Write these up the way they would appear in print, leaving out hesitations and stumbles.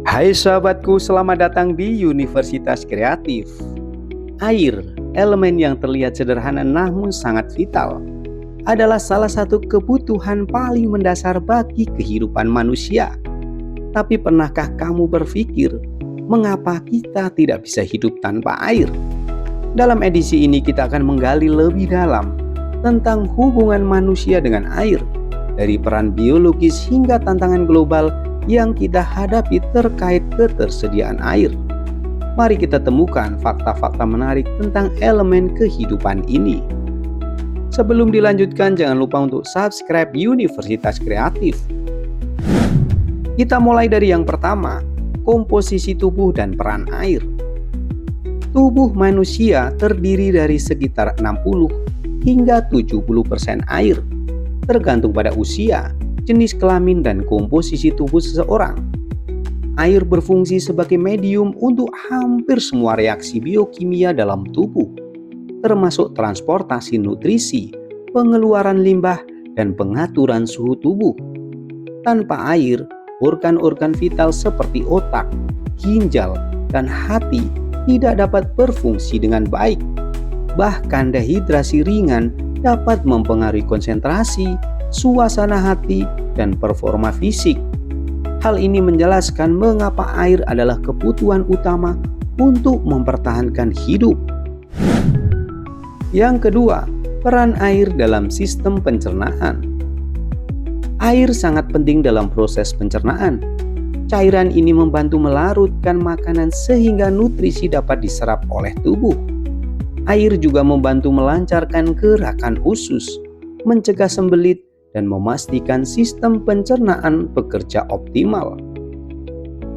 Hai sahabatku, selamat datang di Universitas Kreatif. Air, elemen yang terlihat sederhana namun sangat vital, adalah salah satu kebutuhan paling mendasar bagi kehidupan manusia. Tapi pernahkah kamu berpikir, mengapa kita tidak bisa hidup tanpa air? Dalam edisi ini kita akan menggali lebih dalam tentang hubungan manusia dengan air, dari peran biologis hingga tantangan global yang kita hadapi terkait ketersediaan air. Mari kita temukan fakta-fakta menarik tentang elemen kehidupan ini. Sebelum dilanjutkan, jangan lupa untuk subscribe Universitas Kreatif. Kita mulai dari yang pertama, komposisi tubuh dan peran air. Tubuh manusia terdiri dari sekitar 60 hingga 70% air, tergantung pada usia, jenis kelamin, dan komposisi tubuh seseorang. Air berfungsi sebagai medium untuk hampir semua reaksi biokimia dalam tubuh, termasuk transportasi nutrisi, pengeluaran limbah, dan pengaturan suhu tubuh. Tanpa air, organ-organ vital seperti otak, ginjal, dan hati tidak dapat berfungsi dengan baik. Bahkan dehidrasi ringan dapat mempengaruhi konsentrasi, suasana hati, dan performa fisik. Hal ini menjelaskan mengapa air adalah kebutuhan utama untuk mempertahankan hidup. Yang kedua, peran air dalam sistem pencernaan. Air sangat penting dalam proses pencernaan. Cairan ini membantu melarutkan makanan sehingga nutrisi dapat diserap oleh tubuh. Air juga membantu melancarkan gerakan usus, mencegah sembelit, dan memastikan sistem pencernaan bekerja optimal.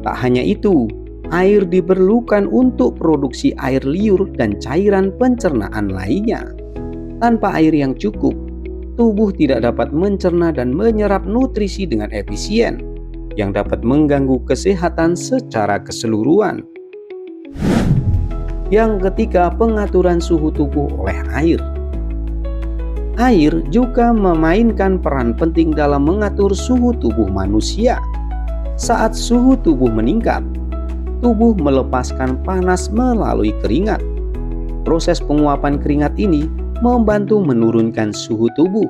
Tak hanya itu, air diperlukan untuk produksi air liur dan cairan pencernaan lainnya. Tanpa air yang cukup, tubuh tidak dapat mencerna dan menyerap nutrisi dengan efisien, yang dapat mengganggu kesehatan secara keseluruhan. Yang ketiga, pengaturan suhu tubuh oleh air. Air juga memainkan peran penting dalam mengatur suhu tubuh manusia. Saat suhu tubuh meningkat, tubuh melepaskan panas melalui keringat. Proses penguapan keringat ini membantu menurunkan suhu tubuh.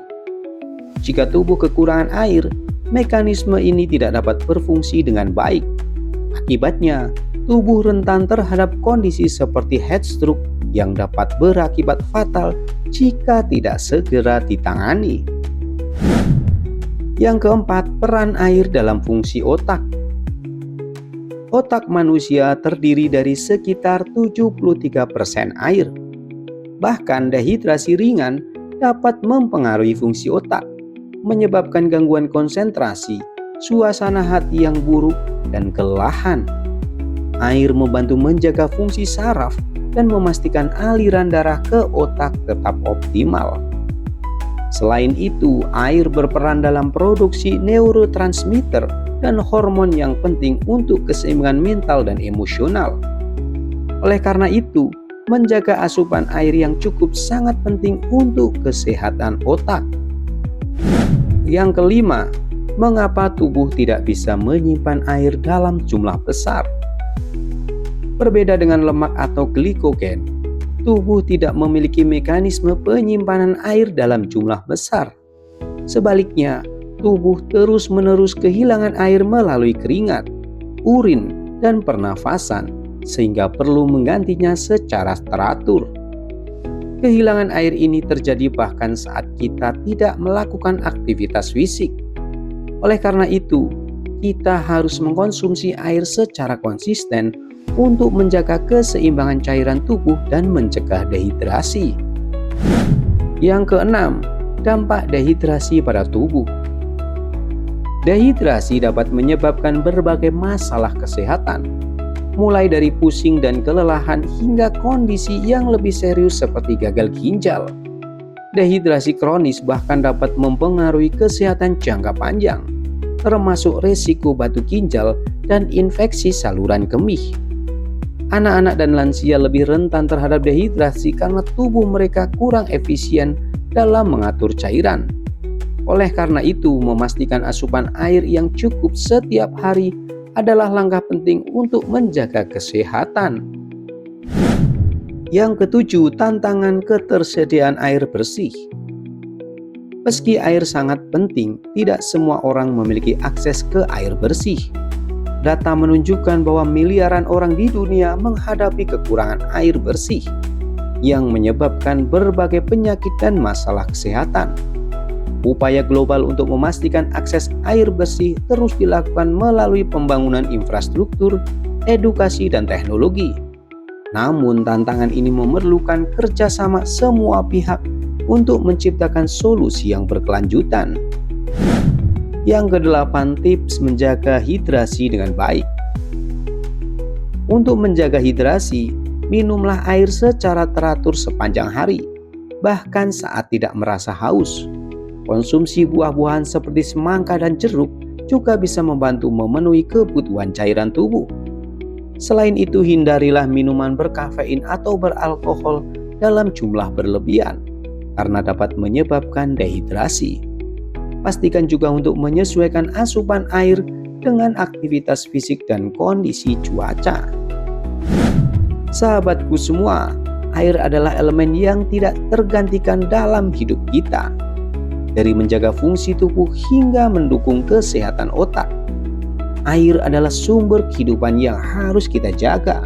Jika tubuh kekurangan air, mekanisme ini tidak dapat berfungsi dengan baik. Akibatnya, tubuh rentan terhadap kondisi seperti heat stroke yang dapat berakibat fatal jika tidak segera ditangani. Yang keempat, peran air dalam fungsi otak. Otak manusia terdiri dari sekitar 73% air. Bahkan dehidrasi ringan dapat mempengaruhi fungsi otak, menyebabkan gangguan konsentrasi, suasana hati yang buruk, dan kelelahan. Air membantu menjaga fungsi saraf dan memastikan aliran darah ke otak tetap optimal. Selain itu, air berperan dalam produksi neurotransmitter dan hormon yang penting untuk keseimbangan mental dan emosional. Oleh karena itu, menjaga asupan air yang cukup sangat penting untuk kesehatan otak. Yang kelima, mengapa tubuh tidak bisa menyimpan air dalam jumlah besar? Berbeda dengan lemak atau glikogen, tubuh tidak memiliki mekanisme penyimpanan air dalam jumlah besar. Sebaliknya, tubuh terus-menerus kehilangan air melalui keringat, urin, dan pernafasan, sehingga perlu menggantinya secara teratur. Kehilangan air ini terjadi bahkan saat kita tidak melakukan aktivitas fisik. Oleh karena itu, kita harus mengkonsumsi air secara konsisten untuk menjaga keseimbangan cairan tubuh dan mencegah dehidrasi. Yang keenam, dampak dehidrasi pada tubuh. Dehidrasi dapat menyebabkan berbagai masalah kesehatan, mulai dari pusing dan kelelahan hingga kondisi yang lebih serius seperti gagal ginjal. Dehidrasi kronis bahkan dapat mempengaruhi kesehatan jangka panjang, termasuk resiko batu ginjal dan infeksi saluran kemih. Anak-anak dan lansia lebih rentan terhadap dehidrasi karena tubuh mereka kurang efisien dalam mengatur cairan. Oleh karena itu, memastikan asupan air yang cukup setiap hari adalah langkah penting untuk menjaga kesehatan. Yang ketujuh, tantangan ketersediaan air bersih. Meski air sangat penting, tidak semua orang memiliki akses ke air bersih. Data menunjukkan bahwa miliaran orang di dunia menghadapi kekurangan air bersih yang menyebabkan berbagai penyakit dan masalah kesehatan. Upaya global untuk memastikan akses air bersih terus dilakukan melalui pembangunan infrastruktur, edukasi, dan teknologi. Namun, tantangan ini memerlukan kerjasama semua pihak untuk menciptakan solusi yang berkelanjutan. Yang kedelapan, tips menjaga hidrasi dengan baik. Untuk menjaga hidrasi, minumlah air secara teratur sepanjang hari, bahkan saat tidak merasa haus. Konsumsi buah-buahan seperti semangka dan jeruk juga bisa membantu memenuhi kebutuhan cairan tubuh. Selain itu, hindarilah minuman berkafein atau beralkohol dalam jumlah berlebihan, karena dapat menyebabkan dehidrasi. Pastikan juga untuk menyesuaikan asupan air dengan aktivitas fisik dan kondisi cuaca. Sahabatku semua, air adalah elemen yang tidak tergantikan dalam hidup kita. Dari menjaga fungsi tubuh hingga mendukung kesehatan otak, air adalah sumber kehidupan yang harus kita jaga.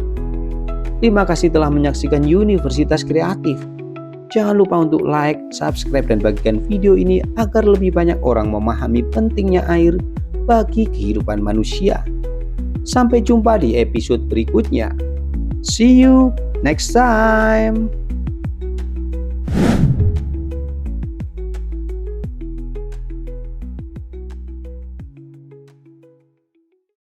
Terima kasih telah menyaksikan Universitas Kreatif. Jangan lupa untuk like, subscribe, dan bagikan video ini agar lebih banyak orang memahami pentingnya air bagi kehidupan manusia. Sampai jumpa di episode berikutnya. See you next time.